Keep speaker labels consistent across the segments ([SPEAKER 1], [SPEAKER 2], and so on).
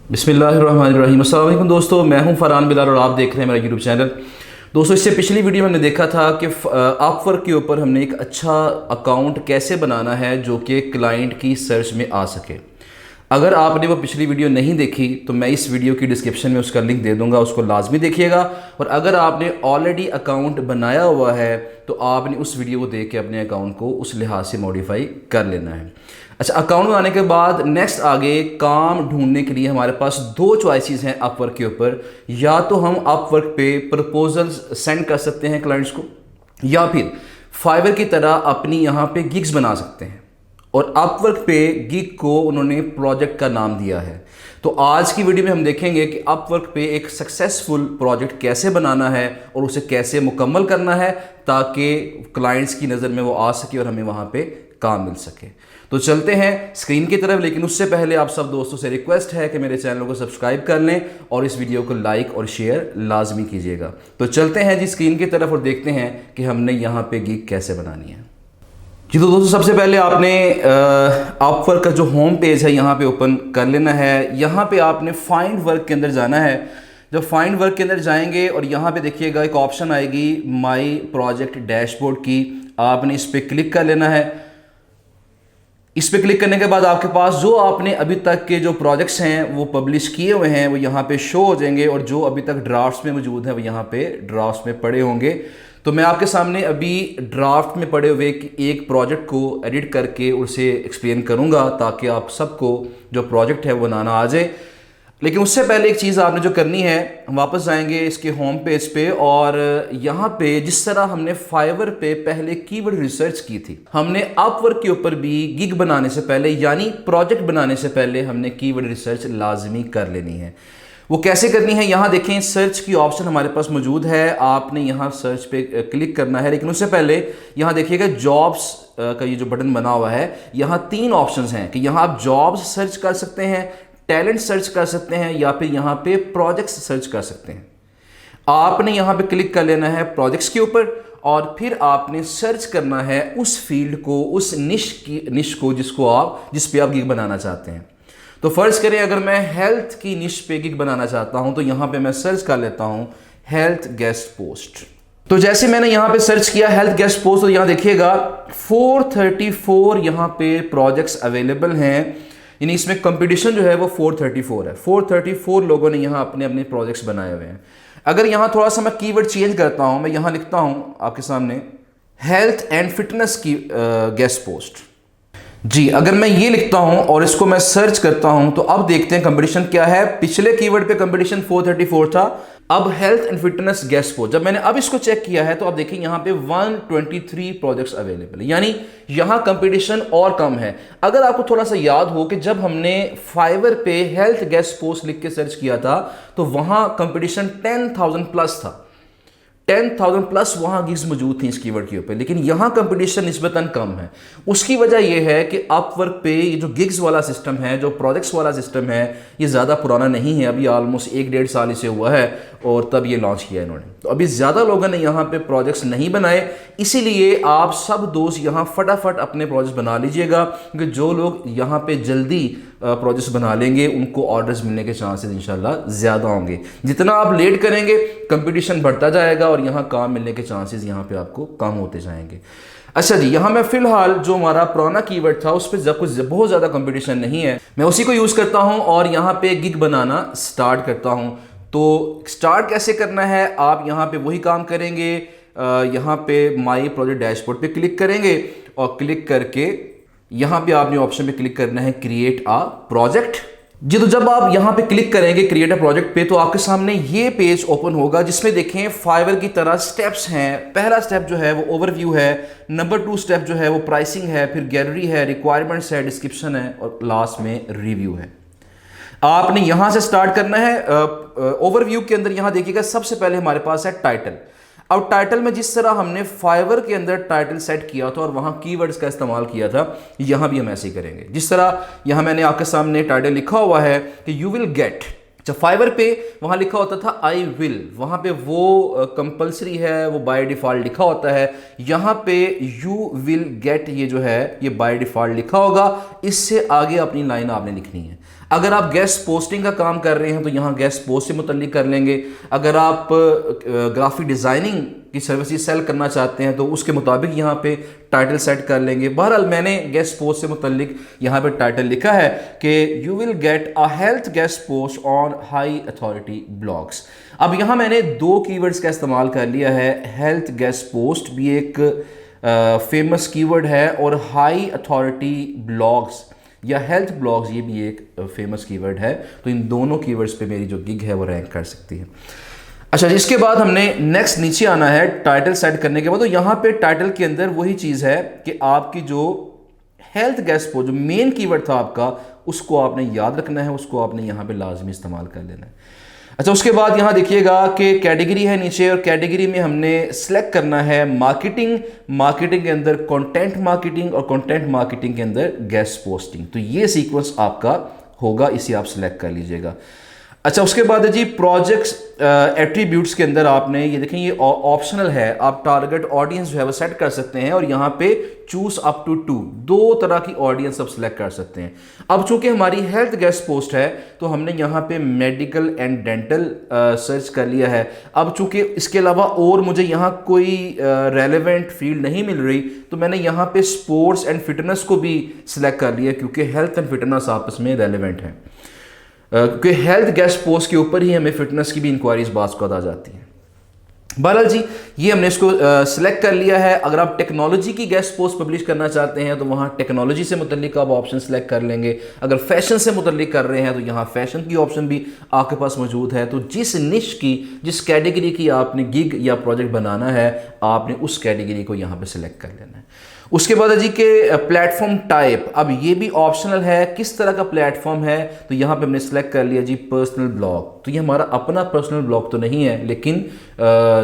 [SPEAKER 1] बिस्मिल्लाहिर्रहमानिर्रहीम। अस्सलाम वालेकुम दोस्तों, मैं हूं फ़रहान बिलाल और आप देख रहे हैं मेरा यूट्यूब चैनल। दोस्तों, इससे पिछली वीडियो में हमने देखा था कि अपवर्क के ऊपर हमने एक अच्छा अकाउंट कैसे बनाना है जो कि क्लाइंट की सर्च में आ सके। अगर आपने वो पिछली वीडियो नहीं देखी तो मैं इस वीडियो की डिस्क्रिप्शन में उसका लिंक दे दूंगा, उसको लाजमी देखिएगा। और अगर आपने ऑलरेडी अकाउंट बनाया हुआ है तो आपने उस वीडियो को देख के अपने अकाउंट को उस लिहाज से मॉडिफाई कर लेना है। अच्छा, अकाउंट बनाने के बाद नेक्स्ट आगे काम ढूंढने के लिए हमारे पास दो चॉइसेस हैं अपवर्क के ऊपर। या तो हम अपवर्क पे प्रपोजल्स सेंड कर सकते हैं क्लाइंट्स को, या फिर फाइवर की तरह अपनी यहाँ पे गिग्स बना सकते हैं। और अपवर्क पे गिग को उन्होंने प्रोजेक्ट का नाम दिया है। तो आज की वीडियो में हम देखेंगे कि अपवर्क पे एक सक्सेसफुल प्रोजेक्ट कैसे बनाना है और उसे कैसे मुकम्मल करना है ताकि क्लाइंट्स की नज़र में वो आ सके और हमें वहाँ पे काम मिल सके। तो चलते हैं स्क्रीन की तरफ, लेकिन उससे पहले आप सब दोस्तों से रिक्वेस्ट है कि मेरे चैनल को सब्सक्राइब कर लें और इस वीडियो को लाइक और शेयर लाजमी कीजिएगा। तो चलते हैं जी स्क्रीन की तरफ और देखते हैं कि हमने यहाँ पे गिग कैसे बनानी है। जी तो दोस्तों, सबसे पहले आपने अपवर्क का जो होम पेज है यहाँ पे ओपन कर लेना है। यहाँ पे आपने फाइंड वर्क के अंदर जाना है। जब फाइंड वर्क के अंदर जाएंगे और यहाँ पे देखिएगा एक ऑप्शन आएगी माई प्रोजेक्ट डैशबोर्ड की, आपने इस पर क्लिक कर लेना है। इस पर क्लिक करने के बाद आपके पास जो आपने अभी तक के जो प्रोजेक्ट्स हैं वो पब्लिश किए हुए हैं वो यहाँ पे शो हो जाएंगे, और जो अभी तक ड्राफ्ट्स में मौजूद है वो यहाँ पे ड्राफ्ट्स में पड़े होंगे। तो मैं आपके सामने अभी ड्राफ्ट में पड़े हुए एक प्रोजेक्ट को एडिट करके उसे एक्सप्लेन करूँगा ताकि आप सबको जो प्रोजेक्ट है वो बनाना आ जाए। लेकिन उससे पहले एक चीज़ आपने जो करनी है, हम वापस जाएंगे इसके होम पेज पे, और यहाँ पे जिस तरह हमने फाइवर पे पहले कीवर्ड रिसर्च की थी, हमने अपवर्क के ऊपर भी गिग बनाने से पहले यानी प्रोजेक्ट बनाने से पहले हमने कीवर्ड रिसर्च लाजमी कर लेनी है। वो कैसे करनी है, यहाँ देखें सर्च की ऑप्शन हमारे पास मौजूद है, आपने यहाँ सर्च पे क्लिक करना है। लेकिन उससे पहले यहाँ देखिएगा जॉब्स का ये जो बटन बना हुआ है, यहाँ तीन ऑप्शंस हैं कि यहाँ आप जॉब्स सर्च कर सकते हैं, टैलेंट सर्च कर सकते हैं, या फिर यहाँ पे प्रोजेक्ट्स सर्च कर सकते हैं। आपने यहाँ पे क्लिक कर लेना है प्रोजेक्ट्स के ऊपर, और फिर आपने सर्च करना है उस फील्ड को, उस निश को जिस पे आप गिग बनाना चाहते हैं। तो फर्ज करें अगर मैं हेल्थ की निश पे गिग बनाना चाहता हूं तो यहां पे मैं सर्च कर लेता हूं हेल्थ गेस्ट पोस्ट। तो जैसे मैंने यहां पे सर्च किया हेल्थ गेस्ट पोस्ट, तो यहां देखिएगा 434 यहां पे प्रोजेक्ट्स अवेलेबल हैं। यानी इसमें कंपटीशन जो है वो 434 है। 434 लोगों ने यहां अपने अपने प्रोजेक्ट्स बनाए हुए हैं। अगर यहां थोड़ा सा मैं कीवर्ड चेंज करता हूं, मैं यहां लिखता हूं आपके सामने हेल्थ एंड फिटनेस की गेस्ट पोस्ट जी। अगर मैं ये लिखता हूं और इसको मैं सर्च करता हूं तो अब देखते हैं कंपटीशन क्या है। पिछले कीवर्ड पे कंपटीशन 434 था, अब health and fitness guest post. जब मैंने अब इसको चेक किया है तो अब देखिए यहां पे 123 प्रोजेक्ट्स अवेलेबल है, यानी यहां कंपटीशन और कम है। अगर आपको थोड़ा सा याद हो कि जब हमने फाइवर पे हेल्थ गेस्ट पोस्ट लिख के सर्च किया था तो वहां कंपटीशन 10,000 प्लस था, 10,000 प्लस वहाँ गिग्स मौजूद थी इस कीवर्ड के ऊपर। लेकिन यहाँ कंपटीशन निस्बतन कम है। उसकी वजह यह है कि अपवर्क पे ये जो गिग्स वाला सिस्टम है, जो प्रोजेक्ट्स वाला सिस्टम है, ये ज़्यादा पुराना नहीं है। अभी ऑलमोस्ट 1-1.5 साल इसे हुआ है और तब ये लॉन्च किया इन्होंने। तो अभी ज़्यादा लोगों ने यहाँ पे प्रोजेक्ट्स नहीं बनाए, इसीलिए आप सब दोस्त यहाँ फटाफट अपने प्रोजेक्ट्स बना लीजिएगा, क्योंकि जो लोग यहाँ पे जल्दी प्रोजेक्ट्स बना लेंगे उनको ऑर्डर्स मिलने के चांसेस इंशाल्लाह ज़्यादा होंगे। जितना आप लेट करेंगे कंपटीशन बढ़ता जाएगा और यहाँ काम मिलने के चांसेस यहाँ पे आपको कम होते जाएंगे। अच्छा जी, यहाँ मैं फिलहाल जो हमारा पुराना कीवर्ड था उस पर कुछ बहुत ज़्यादा कंपटीशन नहीं है, मैं उसी को यूज़ करता हूँ और यहाँ पे गिग बनाना स्टार्ट करता हूँ। तो स्टार्ट कैसे करना है, आप यहाँ पे वही काम करेंगे, यहाँ पे माई प्रोजेक्ट डैशबोर्ड पे क्लिक करेंगे और क्लिक करके यहाँ पे आपने ऑप्शन पे क्लिक करना है क्रिएट आ प्रोजेक्ट जी। तो जब आप यहाँ पे क्लिक करेंगे क्रिएट अ प्रोजेक्ट पे तो आपके सामने ये पेज ओपन होगा जिसमें देखें फाइवर की तरह स्टेप्स हैं। पहला स्टेप जो है वो ओवरव्यू है, नंबर 2 स्टेप जो है वो प्राइसिंग है, फिर गैलरी है, रिक्वायरमेंट्स है, डिस्क्रिप्शन है और लास्ट में रिव्यू है। आपने यहां से स्टार्ट करना है। ओवरव्यू के अंदर यहां देखिएगा सबसे पहले हमारे पास है टाइटल। अब टाइटल में जिस तरह हमने फाइवर के अंदर टाइटल सेट किया था और वहां कीवर्ड्स का इस्तेमाल किया था, यहां भी हम ऐसे ही करेंगे। जिस तरह यहां मैंने आपके सामने टाइटल लिखा हुआ है कि यू विल गेट, जब फाइवर पे वहां लिखा होता था आई विल, वहां पे वो कंपलसरी है, वो बाय डिफॉल्ट लिखा होता है। यहां पे यू विल गेट ये जो है ये बाय डिफॉल्ट लिखा होगा, इससे आगे अपनी लाइन आपने लिखनी है। अगर आप गेस्ट पोस्टिंग का काम कर रहे हैं तो यहाँ गेस्ट पोस्ट से मुतल्लिक कर लेंगे। अगर आप ग्राफिक डिज़ाइनिंग की सर्विसेज सेल करना चाहते हैं तो उसके मुताबिक यहाँ पे टाइटल सेट कर लेंगे। बहरहाल मैंने गेस्ट पोस्ट से मुतल्लिक यहाँ पे टाइटल लिखा है कि you will get a health guest post on high authority blogs. अब यहाँ मैंने दो कीवर्ड्स का इस्तेमाल कर लिया है। हेल्थ गेस्ट पोस्ट भी एक फेमस कीवर्ड है और हाई अथॉरिटी ब्लॉग्स या हेल्थ ब्लॉग्स ये भी एक फेमस कीवर्ड है। तो इन दोनों कीवर्ड्स पे मेरी जो गिग है वो रैंक कर सकती है। अच्छा, इसके बाद हमने नेक्स्ट नीचे आना है टाइटल सेट करने के बाद। तो यहाँ पे टाइटल के अंदर वही चीज़ है कि आपकी जो हेल्थ गेस्ट पोस्ट जो मेन कीवर्ड था आपका, उसको आपने याद रखना है, उसको आपने यहाँ पे लाजमी इस्तेमाल कर लेना है। अच्छा, उसके बाद यहाँ देखिएगा कि कैटेगरी है नीचे और कैटेगरी में हमने सेलेक्ट करना है मार्केटिंग। मार्केटिंग के अंदर कंटेंट मार्केटिंग और कंटेंट मार्केटिंग के अंदर गेस्ट पोस्टिंग। तो ये सीक्वेंस आपका होगा, इसे आप सिलेक्ट कर लीजिएगा। अच्छा, उसके बाद है जी प्रोजेक्ट्स एट्रीब्यूट्स के अंदर आपने ये देखें, ये ऑप्शनल है, आप टारगेट ऑडियंस जो है वो सेट कर सकते हैं और यहाँ पे चूज अप टू 2 दो तरह की ऑडियंस आप सिलेक्ट कर सकते हैं। अब चूंकि हमारी हेल्थ गेस्ट पोस्ट है तो हमने यहाँ पे मेडिकल एंड डेंटल सर्च कर लिया है। अब चूंकि इसके अलावा और मुझे यहाँ कोई रेलेवेंट फील्ड नहीं मिल रही तो मैंने यहाँ पे स्पोर्ट्स एंड फिटनेस को भी सिलेक्ट कर लिया क्योंकि हेल्थ एंड फिटनेस आपस में रेलेवेंट है। क्योंकि हेल्थ गेस्ट पोस्ट के ऊपर ही हमें फिटनेस की भी इंक्वायरीज बात को आ जाती हैं। बहरहाल जी ये हमने इसको सिलेक्ट कर लिया है। अगर आप टेक्नोलॉजी की गेस्ट पोस्ट पब्लिश करना चाहते हैं तो वहाँ टेक्नोलॉजी से मुतल्लिक आप ऑप्शन सेलेक्ट कर लेंगे। अगर फैशन से मुतल्लिक कर रहे हैं तो यहाँ फैशन की ऑप्शन भी आपके पास मौजूद है। तो जिस निश की, जिस कैटेगरी की आपने गिग या प्रोजेक्ट बनाना है, आपने उस कैटेगरी को यहाँ पे सिलेक्ट कर लेना है। उसके बाद जी के प्लेटफॉर्म टाइप, अब ये भी ऑप्शनल है, किस तरह का प्लेटफॉर्म है। तो यहाँ पे हमने सेलेक्ट कर लिया जी पर्सनल ब्लॉग। तो ये हमारा अपना पर्सनल ब्लॉग तो नहीं है, लेकिन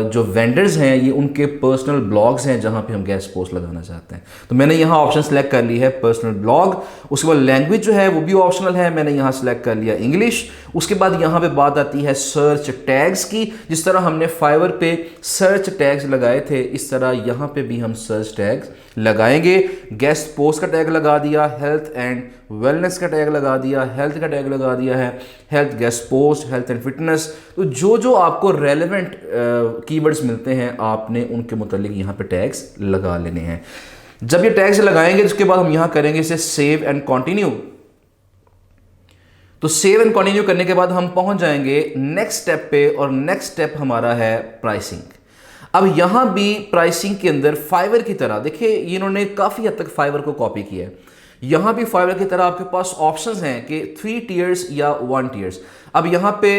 [SPEAKER 1] जो वेंडर्स हैं ये उनके पर्सनल ब्लॉग्स हैं जहाँ पे हम गेस्ट पोस्ट लगाना चाहते हैं। तो मैंने यहाँ ऑप्शन सेलेक्ट कर ली है पर्सनल ब्लॉग। उसके बाद लैंग्वेज जो है वो भी ऑप्शनल है, मैंने यहाँ सेलेक्ट कर लिया इंग्लिश। उसके बाद यहाँ पे बात आती है सर्च टैग्स की। जिस तरह हमने फाइवर पे सर्च टैग्स लगाए थे, इस तरह यहाँ पे भी हम सर्च टैग्स लगाएंगे। गेस्ट पोस्ट का टैग लगा दिया, हेल्थ एंड वेलनेस का टैग लगा दिया, हेल्थ का टैग लगा दिया है, health guest post, health and fitness. तो जो जो आपको रेलेवेंट कीवर्ड्स मिलते हैं आपने उनके मुतालिक यहाँ पे टैग्स लगा लेने हैं। जब ये टैग्स लगाएंगे उसके बाद हम यहाँ करेंगे इसे सेव एंड कंटिन्यू। तो सेव एंड कंटिन्यू करने के बाद हम पहुंच जाएंगे नेक्स्ट स्टेप पे और नेक्स्ट स्टेप हमारा है प्राइसिंग। अब यहां भी प्राइसिंग के अंदर फाइवर की तरह देखिए इन्होंने काफ़ी हद तक फाइवर को कॉपी किया है। यहां भी फाइवर की तरह आपके पास ऑप्शंस हैं कि 3 टियर्स या 1 टियर्स। अब यहां पे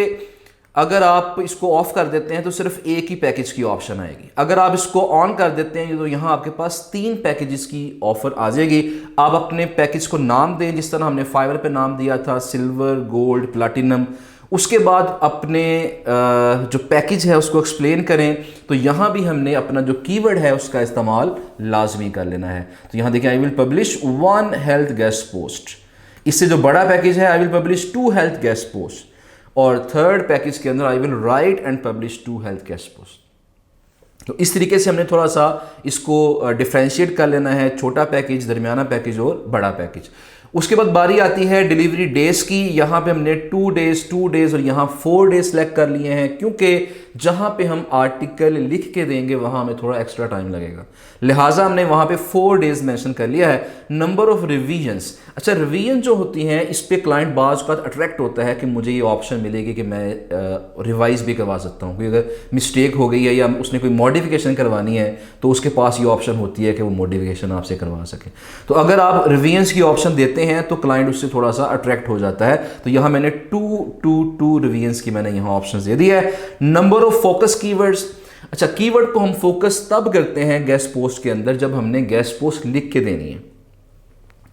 [SPEAKER 1] अगर आप इसको ऑफ कर देते हैं तो सिर्फ एक ही पैकेज की ऑप्शन आएगी। अगर आप इसको ऑन कर देते हैं तो यहाँ आपके पास 3 पैकेजेस की ऑफर आ जाएगी। आप अपने पैकेज को नाम दें जिस तरह हमने फाइवर पे नाम दिया था, सिल्वर, गोल्ड, प्लैटिनम। उसके बाद अपने जो पैकेज है उसको एक्सप्लेन करें। तो यहाँ भी हमने अपना जो कीवर्ड है उसका इस्तेमाल लाजमी कर लेना है। तो यहाँ देखिए, I will publish 1 health guest post. इससे जो बड़ा पैकेज है, I will publish 2 health guest post. और थर्ड पैकेज के अंदर I will write and publish 2 health guest post. तो इस तरीके से हमने थोड़ा सा इसको डिफ्रेंशिएट कर लेना है, छोटा पैकेज, दरमियाना पैकेज और बड़ा पैकेज। उसके बाद बारी आती है डिलीवरी डेज की। यहाँ पे हमने 2 डेज और यहाँ 4 डेज सेलेक्ट कर लिए हैं क्योंकि जहाँ पे हम आर्टिकल लिख के देंगे वहाँ हमें थोड़ा एक्स्ट्रा टाइम लगेगा, लिहाजा हमने वहाँ पे 4 डेज मेंशन कर लिया है। नंबर ऑफ रिवीजन्स, अच्छा रिवीजन जो होती हैं इस पे क्लाइंट बाज का अट्रैक्ट होता है कि मुझे ये ऑप्शन मिलेगी कि मैं रिवाइज भी करवा सकता हूँ, क्योंकि अगर मिस्टेक हो गई है या उसने कोई मॉडिफिकेशन करवानी है तो उसके पास ये ऑप्शन होती है कि वो मॉडिफिकेशन आपसे करवा सके। तो अगर आप रिवीजन्स की ऑप्शन देते हैं तो क्लाइंट उससे थोड़ा सा अट्रैक्ट हो जाता है। तो यहाँ मैंने 2 रिवीजन्स की मैंने यहाँ ऑप्शन दे दिया है। नंबर ऑफ फोकस कीवर्ड्स, अच्छा कीवर्ड को हम फोकस तब करते हैं गेस्ट पोस्ट के अंदर जब हमने गेस्ट पोस्ट लिख के देनी है।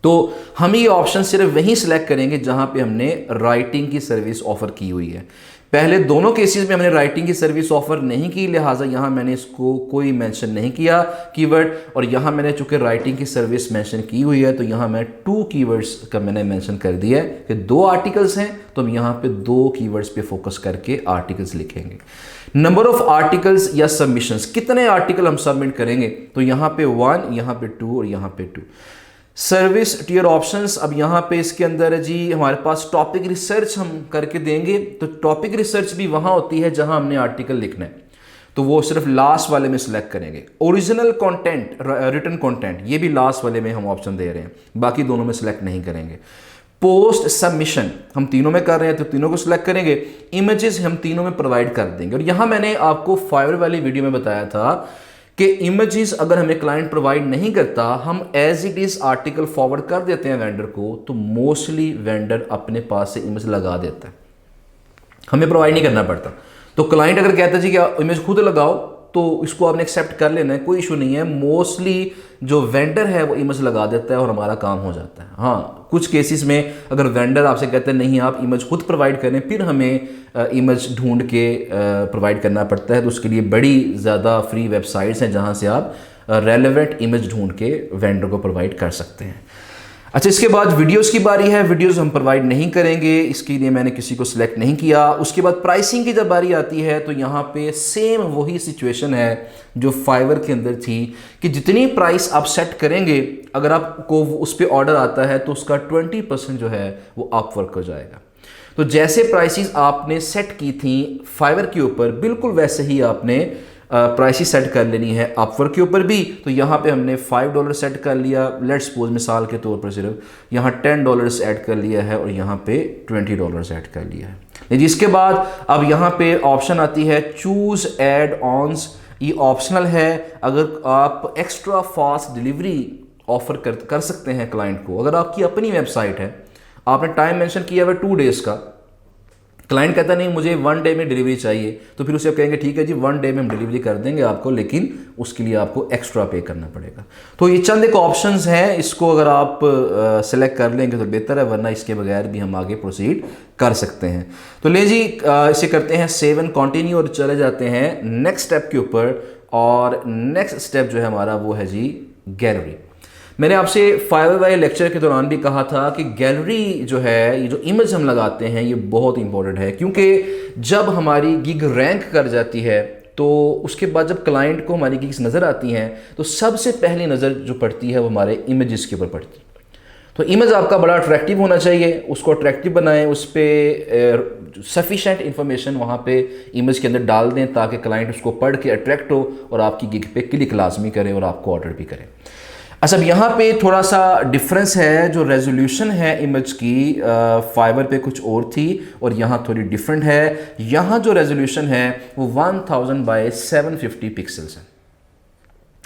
[SPEAKER 1] तो हम ये ऑप्शन सिर्फ वहीं सिलेक्ट करेंगे जहां पे हमने राइटिंग की सर्विस ऑफर की हुई है। पहले दोनों केसेस में हमने राइटिंग की सर्विस ऑफर नहीं की, लिहाजा यहाँ मैंने इसको कोई मेंशन नहीं किया कीवर्ड। और यहाँ मैंने चूंकि राइटिंग की सर्विस मेंशन की हुई है तो यहाँ मैं 2 कीवर्ड्स का मैंने मेंशन कर दिया है कि 2 आर्टिकल्स हैं तो हम यहाँ पे 2 कीवर्ड्स पे फोकस करके आर्टिकल्स लिखेंगे। नंबर ऑफ आर्टिकल्स या सबमिशंस, कितने आर्टिकल हम सबमिट करेंगे, तो यहाँ पे 1, यहाँ पे 2 और यहाँ पे 2। सर्विस टियर ऑप्शंस, अब यहाँ पे इसके अंदर है जी हमारे पास टॉपिक रिसर्च हम करके देंगे। तो टॉपिक रिसर्च भी वहाँ होती है जहाँ हमने आर्टिकल लिखना है, तो वो सिर्फ लास्ट वाले में सिलेक्ट करेंगे। ओरिजिनल कंटेंट, रिटन कंटेंट, ये भी लास्ट वाले में हम ऑप्शन दे रहे हैं, बाकी दोनों में सिलेक्ट नहीं करेंगे। पोस्ट सबमिशन हम तीनों में कर रहे हैं तो तीनों को सिलेक्ट करेंगे। इमेजेस हम तीनों में प्रोवाइड कर देंगे। और यहाँ मैंने आपको फाइवर वाली वीडियो में बताया था कि इमेजेस अगर हमें क्लाइंट प्रोवाइड नहीं करता, हम as it is article forward कर देते हैं वेंडर को, तो मोस्टली वेंडर अपने पास से इमेज लगा देता है, हमें प्रोवाइड नहीं करना पड़ता। तो क्लाइंट अगर कहता है जी कि इमेज खुद लगाओ, तो इसको आपने एक्सेप्ट कर लेना है, कोई इशू नहीं है। मोस्टली जो वेंडर है वो इमेज लगा देता है और हमारा काम हो जाता है। हाँ, कुछ केसेस में अगर वेंडर आपसे कहते हैं नहीं आप इमेज खुद प्रोवाइड करें, फिर हमें इमेज ढूंढ के प्रोवाइड करना पड़ता है, तो उसके लिए बड़ी ज़्यादा फ्री वेबसाइट्स हैं जहाँ से आप रेलेवेंट इमेज ढूंढ के वेंडर को प्रोवाइड कर सकते हैं। अच्छा, इसके बाद वीडियोस की बारी है। वीडियोस हम प्रोवाइड नहीं करेंगे, इसके लिए मैंने किसी को सिलेक्ट नहीं किया। उसके बाद प्राइसिंग की जब बारी आती है तो यहाँ पे सेम वही सिचुएशन है जो फाइवर के अंदर थी कि जितनी प्राइस आप सेट करेंगे, अगर आपको उस पर ऑर्डर आता है तो उसका 20% जो है वो अपवर्क हो जाएगा। तो जैसे प्राइसेस आपने सेट की थी फाइवर के ऊपर, बिल्कुल वैसे ही आपने प्राइसेस सेट कर लेनी है अपवर्क के ऊपर भी। तो यहाँ पे हमने $5 सेट कर लिया, लेट्स सपोज मिसाल के तौर पर, सिर्फ यहाँ $10 ऐड कर लिया है और यहाँ पे $20 ऐड कर लिया है। जिसके बाद अब यहाँ पे ऑप्शन आती है चूज एड ऑन्स। ये ऑप्शनल है, अगर आप एक्स्ट्रा फास्ट डिलीवरी ऑफर कर सकते हैं क्लाइंट को। अगर आपकी अपनी वेबसाइट है, आपने टाइम मेंशन किया हुआ 2 डेज़ का, क्लाइंट कहता नहीं मुझे 1 डे में डिलीवरी चाहिए, तो फिर उसे आप कहेंगे ठीक है जी 1 डे में हम डिलीवरी कर देंगे आपको, लेकिन उसके लिए आपको एक्स्ट्रा पे करना पड़ेगा। तो ये चंद एक ऑप्शंस हैं, इसको अगर आप सेलेक्ट कर लेंगे तो बेहतर है, वरना इसके बगैर भी हम आगे प्रोसीड कर सकते हैं। तो ले जी इसे करते हैं सेव एंड कंटिन्यू और चले जाते हैं नेक्स्ट स्टेप के ऊपर। और नेक्स्ट स्टेप जो है हमारा वो है जी गैलरी। मैंने आपसे फाइवर वाले लेक्चर के दौरान भी कहा था कि गैलरी जो है, ये जो इमेज हम लगाते हैं, ये बहुत इंपॉर्टेंट है, क्योंकि जब हमारी गिग रैंक कर जाती है तो उसके बाद जब क्लाइंट को हमारी गिग्स नज़र आती हैं तो सबसे पहली नज़र जो पड़ती है वो हमारे इमेजेस के ऊपर पड़ती है। तो इमेज आपका बड़ा अट्रैक्टिव होना चाहिए, उसको अट्रैक्टिव बनाएं, उस पर सफिशेंट इन्फॉर्मेशन वहाँ पे इमेज के अंदर डाल दें ताकि क्लाइंट उसको पढ़ के अट्रैक्ट हो और आपकी गिग पे क्लिक लाजमी करे और आपको ऑर्डर भी करे। अच्छा, अब यहाँ पे थोड़ा सा डिफरेंस है, जो रेजोल्यूशन है इमेज की फाइवर पे कुछ और थी और यहाँ थोड़ी डिफरेंट है। यहाँ जो रेजोल्यूशन है वो 1000 बाय 750 पिक्सल्स है,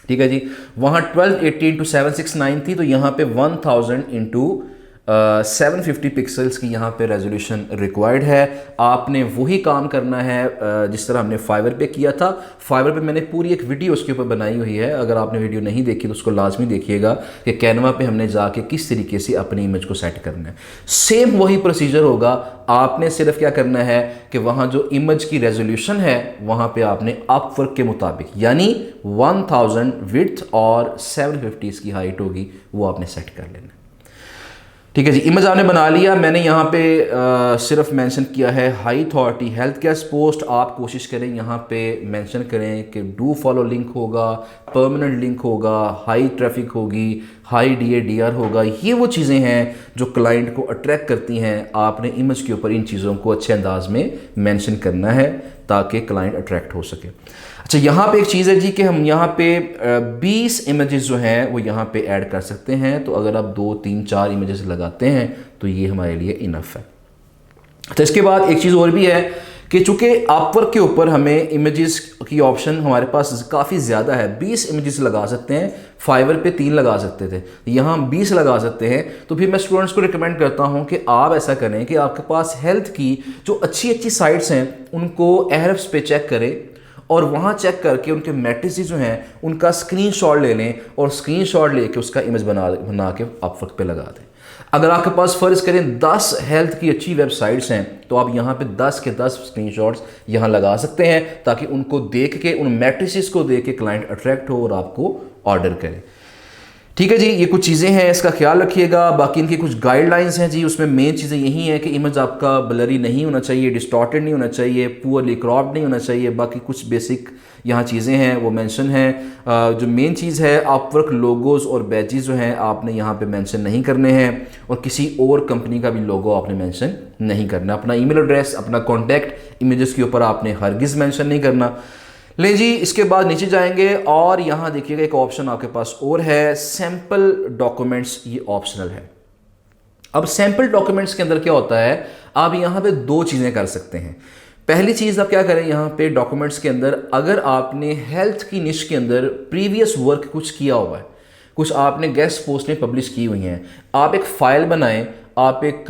[SPEAKER 1] ठीक है जी। वहाँ 1280 × 769 थी, तो यहाँ पे 1000 × 750 पिक्सल्स की यहाँ पे रेजोल्यूशन रिक्वायर्ड है। आपने वही काम करना है जिस तरह हमने फाइवर पे किया था। फाइवर पे मैंने पूरी एक वीडियो उसके ऊपर बनाई हुई है, अगर आपने वीडियो नहीं देखी तो उसको लाजमी देखिएगा कि कैनवा पे हमने जाके किस तरीके से अपनी इमेज को सेट करना है। सेम वही प्रोसीजर होगा, आपने सिर्फ क्या करना है कि वहाँ जो इमेज की रेजोल्यूशन है वहाँ पे आपने अपवर्क के मुताबिक, यानी 1000 विड्थ और 750 इसकी हाइट होगी, वो आपने सेट कर लेना है, ठीक है जी। इमेज आपने बना लिया। मैंने यहाँ पे सिर्फ मेंशन किया है high authority health care post. आप कोशिश करें यहाँ पे मेंशन करें कि डू फॉलो लिंक होगा, परमानेंट लिंक होगा, हाई ट्रैफिक होगी, हाई DADR होगा। ये वो चीज़ें हैं जो क्लाइंट को अट्रैक्ट करती हैं। आपने इमेज के ऊपर इन चीज़ों को अच्छे अंदाज में मेंशन करना है ताकि क्लाइंट अट्रैक्ट हो सके। अच्छा, यहाँ पे एक चीज़ है जी कि हम यहाँ पे 20 इमेजेस जो हैं वो यहाँ पे ऐड कर सकते हैं। तो अगर आप 2, 3, 4 इमेजेस लगाते हैं तो ये हमारे लिए इनफ है। अच्छा, इसके बाद एक चीज़ और भी है कि चूँकि अपवर्क के ऊपर हमें इमेजेस की ऑप्शन हमारे पास काफ़ी ज़्यादा है, 20 इमेजेस लगा सकते हैं। फाइवर पे 3 लगा सकते थे, यहाँ हम 20 लगा सकते हैं। तो फिर मैं स्टूडेंट्स को रिकमेंड करता हूँ कि आप ऐसा करें कि आपके पास हेल्थ की जो अच्छी अच्छी साइट्स हैं उनको एहरफ्स पे चेक करें और वहाँ चेक करके उनके मैट्रिसेस जो हैं उनका स्क्रीनशॉट ले लें और स्क्रीनशॉट लेके उसका इमेज बना के अपवर्क पे लगा दें। अगर आपके पास फ़र्ज़ करें 10 हेल्थ की अच्छी वेबसाइट्स हैं तो आप यहाँ पे 10 के 10 स्क्रीनशॉट्स यहाँ लगा सकते हैं ताकि उनको देख के, उन मैट्रिसेस को देख के क्लाइंट अट्रैक्ट हो और आपको ऑर्डर करे। ठीक है जी, ये कुछ चीज़ें हैं, इसका ख्याल रखिएगा। बाकी इनकी कुछ गाइडलाइंस हैं जी, उसमें मेन चीज़ें यही हैं कि इमेज आपका ब्लरी नहीं होना चाहिए, डिस्टॉर्टेड नहीं होना चाहिए, पुअरली क्रॉप्ड नहीं होना चाहिए। बाकी कुछ बेसिक यहाँ चीज़ें हैं वो मेंशन हैं। जो मेन चीज़ है, अपवर्क लोगोज़ और बैजेस जो हैं आपने यहाँ पे मेंशन नहीं करने हैं, और किसी और कंपनी का भी लोगो आपने मेंशन नहीं करना। अपना ईमेल एड्रेस, अपना कॉन्टैक्ट इमेजेस के ऊपर आपने हरगिज़ मेंशन नहीं करना। ले जी, इसके बाद नीचे जाएंगे और यहाँ देखिएगा एक ऑप्शन आपके पास और है, सैम्पल डॉक्यूमेंट्स, ये ऑप्शनल है। अब सैम्पल डॉक्यूमेंट्स के अंदर क्या होता है, आप यहाँ पे दो चीज़ें कर सकते हैं। पहली चीज़ आप क्या करें, यहाँ पे डॉक्यूमेंट्स के अंदर अगर आपने हेल्थ की निश के अंदर प्रीवियस वर्क कुछ किया हुआ है, कुछ आपने गेस्ट पोस्ट में पब्लिश की हुई हैं, आप एक फ़ाइल बनाएं, आप एक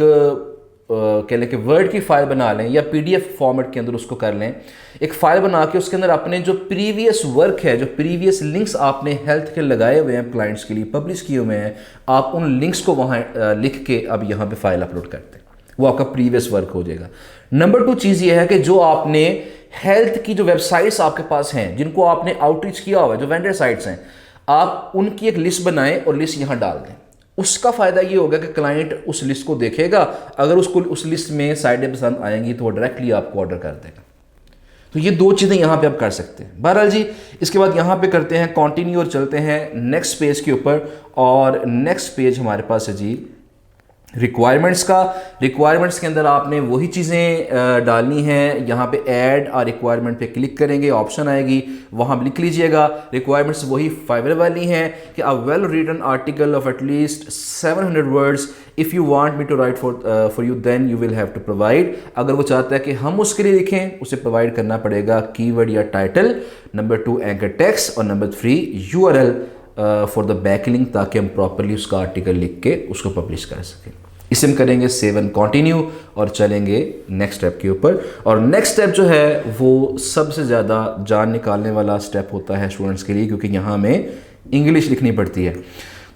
[SPEAKER 1] कह लें कि वर्ड की फ़ाइल बना लें या पीडीएफ फॉर्मेट के अंदर उसको कर लें। एक फ़ाइल बना के उसके अंदर अपने जो प्रीवियस वर्क है, जो प्रीवियस लिंक्स आपने हेल्थ के लगाए हुए हैं क्लाइंट्स के लिए, पब्लिश किए हुए हैं, आप उन लिंक्स को वहाँ लिख के अब यहाँ पे फाइल अपलोड करते हैं, वो आपका प्रीवियस वर्क हो जाएगा। नंबर 2 चीज़ ये है कि जो आपने हेल्थ की जो वेबसाइट्स आपके पास हैं, जिनको आपने आउटरीच किया हुआ है, जो वेंडर साइट्स हैं, आप उनकी एक लिस्ट बनाएं और लिस्ट यहाँ डाल दें। उसका फ़ायदा ये होगा कि क्लाइंट उस लिस्ट को देखेगा, अगर उसको उस लिस्ट में साइडें पसंद आएंगी तो वो डायरेक्टली आपको ऑर्डर कर देगा। तो ये दो चीज़ें यहाँ पे आप कर सकते हैं। बहरहाल जी, इसके बाद यहाँ पे करते हैं कंटिन्यू और चलते हैं नेक्स्ट पेज के ऊपर। और नेक्स्ट पेज हमारे पास है जी रिक्वायरमेंट्स का। रिक्वायरमेंट्स के अंदर आपने वही चीज़ें डालनी हैं। यहाँ पे ऐड आ रिक्वायरमेंट पे क्लिक करेंगे, ऑप्शन आएगी, वहाँ लिख लीजिएगा। रिक्वायरमेंट्स वही फाइवर वाली हैं कि a well written article of at least 700 words, if you want me to write for you then you will have to provide. अगर वो चाहता है कि हम उसके लिए लिखें, उसे प्रोवाइड करना पड़ेगा कीवर्ड या टाइटल, नंबर 2 एंकर टेक्स्ट, और number 3 URL for the backlink, ताकि हम प्रॉपरली उसका आर्टिकल लिख के उसको पब्लिश कर सकें। इसे हम करेंगे सेव एंड कंटिन्यू और चलेंगे नेक्स्ट स्टेप के ऊपर। और नेक्स्ट स्टेप जो है वो सबसे ज़्यादा जान निकालने वाला स्टेप होता है स्टूडेंट्स के लिए, क्योंकि यहाँ हमें इंग्लिश लिखनी पड़ती है।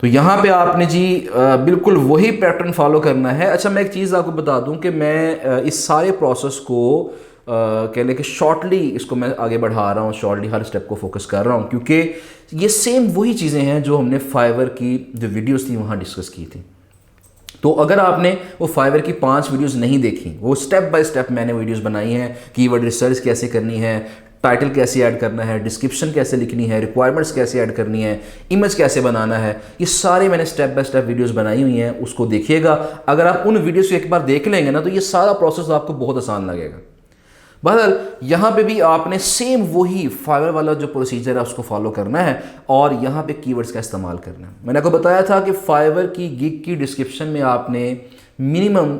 [SPEAKER 1] तो यहाँ पे आपने जी बिल्कुल वही पैटर्न फॉलो करना है। अच्छा, मैं एक चीज़ आपको बता दूँ कि मैं इस सारे प्रोसेस को कह लें कि शॉर्टली इसको मैं आगे बढ़ा रहा हूँ, शॉर्टली हर स्टेप को फोकस कर रहा हूँ, क्योंकि ये सेम वही चीज़ें हैं जो हमने फाइवर की जो वीडियोस थी वहाँ डिस्कस की थी। तो अगर आपने वो फाइवर की 5 वीडियोस नहीं देखी, वो स्टेप बाय स्टेप मैंने वीडियोस बनाई हैं, कीवर्ड रिसर्च कैसे करनी है, टाइटल कैसे ऐड करना है, डिस्क्रिप्शन कैसे लिखनी है, रिक्वायरमेंट्स कैसे ऐड करनी है, इमेज कैसे बनाना है, ये सारे मैंने स्टेप बाय स्टेप वीडियोस बनाई हुई हैं, उसको देखिएगा। अगर आप उन वीडियोस को एक बार देख लेंगे ना, तो ये सारा प्रोसेस आपको बहुत आसान लगेगा। बहरहाल यहाँ पे भी आपने सेम वही फाइवर वाला जो प्रोसीजर है उसको फॉलो करना है, और यहाँ पे कीवर्ड्स का इस्तेमाल करना है। मैंने आपको बताया था कि फाइवर की गिग की डिस्क्रिप्शन में आपने मिनिमम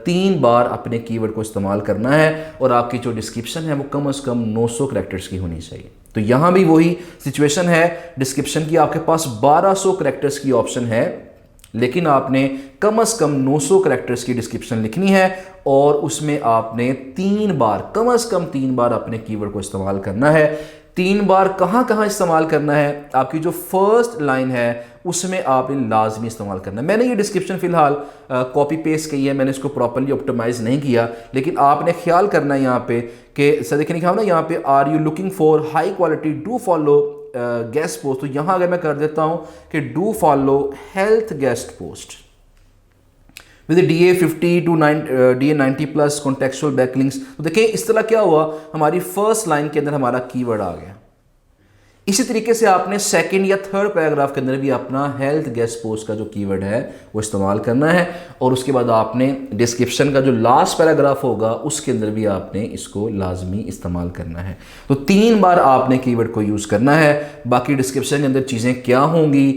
[SPEAKER 1] 3 बार अपने कीवर्ड को इस्तेमाल करना है, और आपकी जो डिस्क्रिप्शन है वो कम से कम 900 करैक्टर्स की होनी चाहिए। तो यहाँ भी वही सिचुएशन है, डिस्क्रिप्शन की आपके पास 1200 करैक्टर्स की ऑप्शन है, लेकिन आपने कम से कम 900 करैक्टर्स की डिस्क्रिप्शन लिखनी है, और उसमें आपने 3 बार, कम से कम 3 बार अपने कीवर्ड को इस्तेमाल करना है। 3 बार कहाँ कहाँ इस्तेमाल करना है, आपकी जो फर्स्ट लाइन है उसमें आपने लाजमी इस्तेमाल करना है। मैंने ये डिस्क्रिप्शन फ़िलहाल कॉपी पेस्ट की है, मैंने इसको प्रॉपर्ली ऑप्टिमाइज़ नहीं किया, लेकिन आपने ख्याल करना है यहाँ पे कि सर देखने लिखा हो ना यहाँ पे, are you looking for high quality, do follow guest post. तो यहाँ अगर मैं कर देता हूँ कि do follow health guest post with DA 50 to DA 90+ contextual backlinks. तो देखिए इस तरह क्या हुआ, हमारी फर्स्ट लाइन के अंदर हमारा कीवर्ड आ गया। इसी तरीके से आपने सेकंड या थर्ड पैराग्राफ के अंदर भी अपना हेल्थ गेस्ट पोस्ट का जो कीवर्ड है वो इस्तेमाल करना है, और उसके बाद आपने डिस्क्रिप्शन का जो लास्ट पैराग्राफ होगा उसके अंदर भी आपने इसको लाजमी इस्तेमाल करना है। तो 3 बार आपने कीवर्ड को यूज़ करना है। बाकी डिस्क्रिप्शन के अंदर चीज़ें क्या होंगी,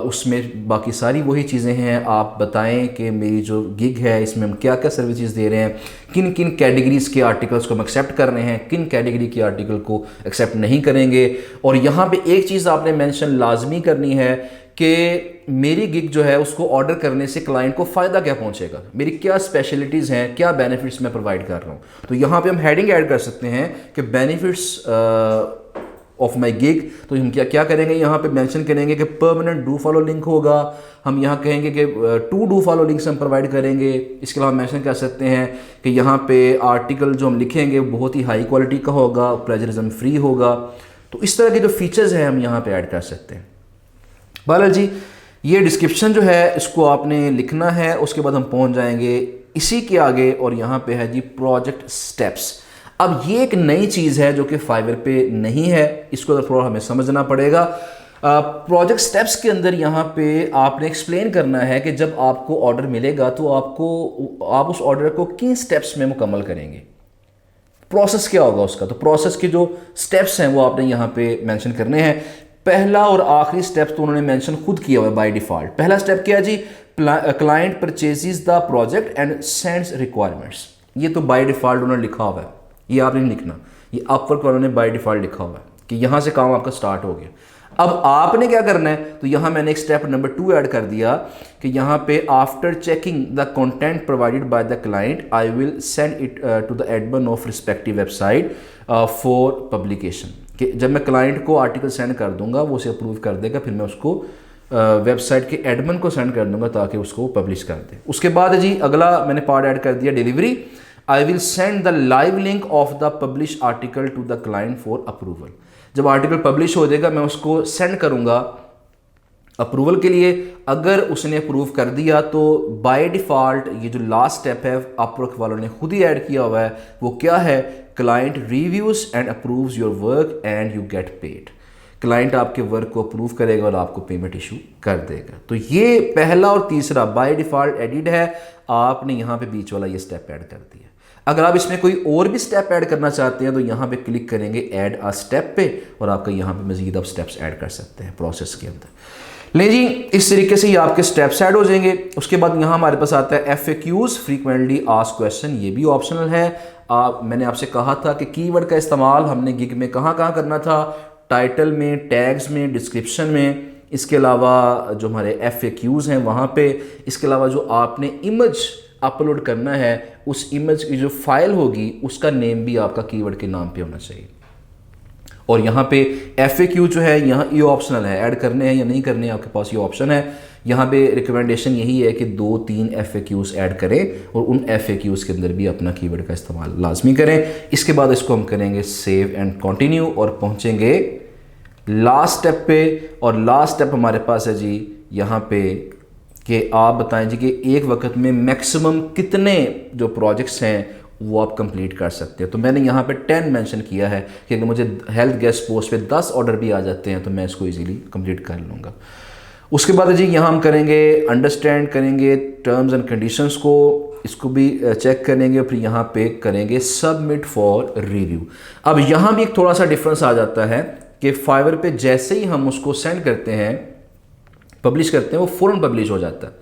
[SPEAKER 1] उसमें बाकी सारी वही चीज़ें हैं। आप बताएं कि मेरी जो गिग है इसमें हम क्या क्या सर्विसेज दे रहे हैं, किन किन कैटेगरीज़ के आर्टिकल्स को हम एक्सेप्ट कर रहे हैं, किन कैटेगरी के आर्टिकल को एक्सेप्ट नहीं करेंगे। और यहाँ पे एक चीज़ आपने मेंशन लाजमी करनी है कि मेरी गिग जो है उसको ऑर्डर करने से क्लाइंट को फ़ायदा क्या पहुँचेगा, मेरी क्या स्पेशलिटीज़ हैं, क्या बेनिफिट्स मैं प्रोवाइड कर रहा हूँ। तो यहाँ पे हम हेडिंग ऐड कर सकते हैं कि बेनिफिट्स ऑफ माई गिग। तो हम क्या क्या करेंगे, यहाँ पे मेंशन करेंगे कि परमानेंट डू फॉलो लिंक होगा, हम यहाँ कहेंगे कि 2 डू फॉलो लिंक्स हम प्रोवाइड करेंगे। इसके अलावा मेंशन कर सकते हैं कि यहाँ पे आर्टिकल जो हम लिखेंगे बहुत ही हाई क्वालिटी का होगा, प्लेजरिज्म फ्री होगा। तो इस तरह के जो फीचर्स हैं हम यहाँ पे ऐड कर सकते हैं। बहरहाल जी, ये डिस्क्रिप्शन जो है इसको आपने लिखना है, उसके बाद हम पहुंच जाएंगे इसी के आगे और यहाँ पे है जी प्रोजेक्ट स्टेप्स। अब ये एक नई चीज़ है जो कि फाइवर पे नहीं है, इसको थोड़ा हमें समझना पड़ेगा। प्रोजेक्ट स्टेप्स के अंदर यहाँ पे आपने एक्सप्लेन करना है कि जब आपको ऑर्डर मिलेगा तो आप उस ऑर्डर को किन स्टेप्स में मुकम्मल करेंगे, प्रोसेस क्या होगा उसका। तो प्रोसेस के जो स्टेप्स हैं वो आपने यहाँ पे मेंशन करने हैं। पहला और आखिरी स्टेप तो उन्होंने मेंशन खुद किया हुआ है बाय डिफ़ॉल्ट। पहला स्टेप क्या है जी, client purchases the project and sends requirements. ये तो बाय डिफ़ॉल्ट उन्होंने लिखा हुआ है, ये आपने नहीं लिखना, ये अपवर्क वालों ने बाय डिफ़ॉल्ट लिखा हुआ है कि यहाँ से काम आपका स्टार्ट हो गया। अब आपने क्या करना है, तो यहाँ मैंने एक स्टेप नंबर 2 ऐड कर दिया कि यहाँ पे after checking the content provided by the client I will send it to the admin of respective website for publication. कि जब मैं क्लाइंट को आर्टिकल सेंड कर दूंगा वो उसे अप्रूव कर देगा, फिर मैं उसको वेबसाइट के एडमिन को सेंड कर दूंगा ताकि उसको पब्लिश कर दे। उसके बाद जी अगला मैंने पार्ट ऐड कर दिया delivery. I will send the live link of the publish article to the client for approval. जब आर्टिकल पब्लिश हो जाएगा मैं उसको सेंड करूंगा अप्रूवल के लिए। अगर उसने अप्रूव कर दिया तो बाय डिफ़ॉल्ट ये जो लास्ट स्टेप है अपवर्क वालों ने खुद ही ऐड किया हुआ है, वो क्या है, client reviews and approves your work and you get paid. Client आपके वर्क को अप्रूव करेगा और आपको पेमेंट इशू कर देगा। तो ये पहला और तीसरा बाय डिफ़ॉल्ट एडिड है, आपने यहाँ पे बीच वाला ये स्टेप ऐड कर दिया। अगर आप इसमें कोई और भी स्टेप ऐड करना चाहते हैं तो यहाँ पे क्लिक करेंगे ऐड अ स्टेप पे और आपका यहाँ पे मजीद आप स्टेप्स ऐड कर सकते हैं प्रोसेस के अंदर। ले जी इस तरीके से ही आपके स्टेप्स ऐड हो जाएंगे। उसके बाद यहाँ हमारे पास आता है FAQs, फ्रीक्वेंटली आस्क्ड क्वेश्चन, ये भी ऑप्शनल है। मैंने आपसे कहा था कि कीवर्ड का इस्तेमाल हमने गिग में कहाँ करना था, टाइटल में, टैग्स में, डिस्क्रिप्शन में। इसके अलावा जो हमारे FAQs हैं वहाँ पे, इसके अलावा जो आपने इमेज अपलोड करना है उस इमेज की जो फाइल होगी उसका नेम भी आपका कीवर्ड के नाम पे होना चाहिए। और यहाँ पे FAQ जो है यहाँ ये ऑप्शनल है, ऐड करने हैं या नहीं करने आपके पास ये ऑप्शन है। यहाँ पे रिकमेंडेशन यही है कि 2-3 FAQs ऐड करें और उन FAQs के अंदर भी अपना कीवर्ड का इस्तेमाल लाजमी करें। इसके बाद इसको हम करेंगे सेव एंड कंटिन्यू और पहुँचेंगे लास्ट स्टेप पे। और लास्ट स्टेप हमारे पास है जी यहाँ पे कि आप बताएं जी कि एक वक्त में मैक्सिमम कितने जो प्रोजेक्ट्स हैं वो आप कंप्लीट कर सकते हैं। तो मैंने यहाँ पे 10 मेंशन किया है कि अगर मुझे हेल्थ गेस्ट पोस्ट पे 10 ऑर्डर भी आ जाते हैं तो मैं इसको इजीली कंप्लीट कर लूँगा। उसके बाद जी यहाँ हम करेंगे अंडरस्टैंड करेंगे टर्म्स एंड कंडीशंस को, इसको भी चेक करेंगे, फिर यहाँ पे करेंगे सबमिट फॉर रिव्यू। अब यहाँ भी एक थोड़ा सा डिफरेंस आ जाता है कि फाइवर पे जैसे ही हम उसको सेंड करते हैं, पब्लिश करते हैं, वो फ़ौरन पब्लिश हो जाता है,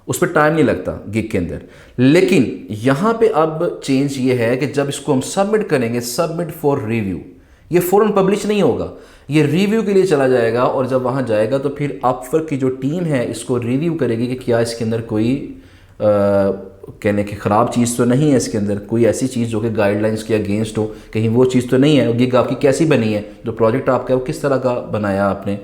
[SPEAKER 1] उस पर टाइम नहीं लगता गिग के अंदर। लेकिन यहाँ पे अब चेंज ये है कि जब इसको हम सबमिट करेंगे, सबमिट फॉर रिव्यू, ये फ़ौरन पब्लिश नहीं होगा, ये रिव्यू के लिए चला जाएगा। और जब वहाँ जाएगा तो फिर अपवर्क की जो टीम है इसको रिव्यू करेगी कि क्या इसके अंदर कोई कहने की ख़राब चीज़ तो नहीं है, इसके अंदर कोई ऐसी चीज़ जो कि गाइडलाइंस के अगेंस्ट हो, कहीं वो चीज़ तो नहीं है, गिग आपकी कैसी बनी है, जो प्रोजेक्ट आपका है वो किस तरह का बनाया आपने,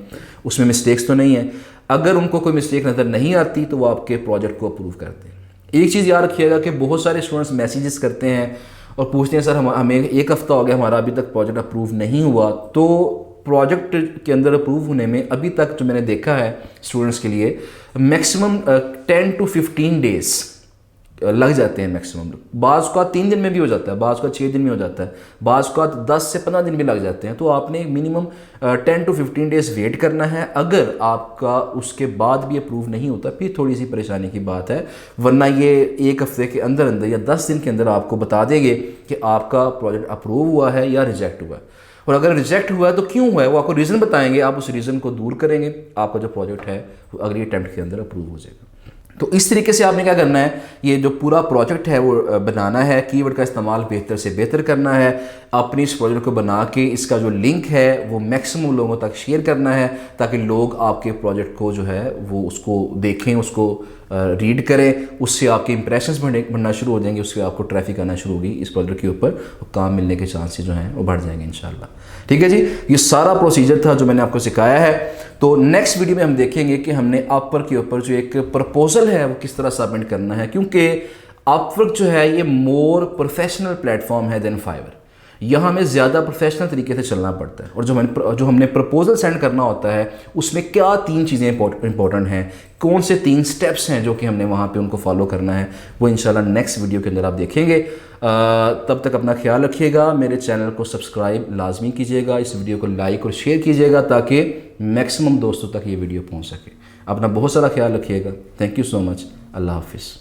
[SPEAKER 1] उसमें मिस्टेक्स तो नहीं है। अगर उनको कोई मिस्टेक नज़र नहीं आती तो वो आपके प्रोजेक्ट को अप्रूव करते हैं। एक चीज़ याद रखिएगा कि बहुत सारे स्टूडेंट्स मैसेजेस करते हैं और पूछते हैं सर हमें एक हफ़्ता हो गया हमारा अभी तक प्रोजेक्ट अप्रूव नहीं हुआ। तो प्रोजेक्ट के अंदर अप्रूव होने में अभी तक जो मैंने देखा है स्टूडेंट्स के लिए मैक्सिमम 10 to 15 डेज़ लग जाते हैं मैक्सिमम। बाज़ का 3 दिन में भी हो जाता है, बाज़ का 6 दिन में हो जाता है, बाज़ का 10 से 15 दिन भी लग जाते हैं। तो आपने मिनिमम 10 to 15 डेज़ वेट करना है। अगर आपका उसके बाद भी अप्रूव नहीं होता फिर थोड़ी सी परेशानी की बात है, वरना ये एक हफ्ते के अंदर अंदर या 10 दिन के अंदर आपको बता देंगे कि आपका प्रोजेक्ट अप्रूव हुआ है या रिजेक्ट हुआ है। और अगर रिजेक्ट हुआ है तो क्यों हुआ है वो आपको रीज़न बताएंगे, आप उस रीज़न को दूर करेंगे, आपका जो प्रोजेक्ट है वो अगली अटैम्प्ट के अंदर अप्रूव हो जाएगा। तो इस तरीके से आपने क्या करना है, ये जो पूरा प्रोजेक्ट है वो बनाना है, कीवर्ड का इस्तेमाल बेहतर से बेहतर करना है, अपनी इस प्रोजेक्ट को बना के इसका जो लिंक है वो मैक्सिमम लोगों तक शेयर करना है ताकि लोग आपके प्रोजेक्ट को जो है वो उसको देखें, उसको रीड करें, उससे आपके इंप्रेशंस बनना शुरू हो जाएंगे, उससे आपको ट्रैफिक आना शुरू होगी इस प्रोजेक्ट के ऊपर, और काम मिलने के चांसेस जो हैं वो बढ़ जाएंगे इंशाल्लाह। ठीक है जी, ये सारा प्रोसीजर था जो मैंने आपको सिखाया है। तो नेक्स्ट वीडियो में हम देखेंगे कि हमने अपवर्क के ऊपर जो एक प्रपोजल है वो किस तरह सबमिट करना है, क्योंकि अपवर्क जो है ये मोर प्रोफेशनल प्लेटफॉर्म है देन फाइवर। यहाँ हमें ज़्यादा प्रोफेशनल तरीके से चलना पड़ता है, और जो हमने प्रपोज़ल सेंड करना होता है उसमें क्या 3 चीज़ें इंपॉर्टेंट हैं, कौन से 3 स्टेप्स हैं जो कि हमने वहाँ पे उनको फॉलो करना है, वो इंशाल्लाह नेक्स्ट वीडियो के अंदर आप देखेंगे। तब तक अपना ख्याल रखिएगा, मेरे चैनल को सब्सक्राइब लाजमी कीजिएगा, इस वीडियो को लाइक और शेयर कीजिएगा ताकि मैक्सिमम दोस्तों तक ये वीडियो पहुँच सके। अपना बहुत सारा ख्याल रखिएगा। Thank you so much. अल्लाह हाफिज़।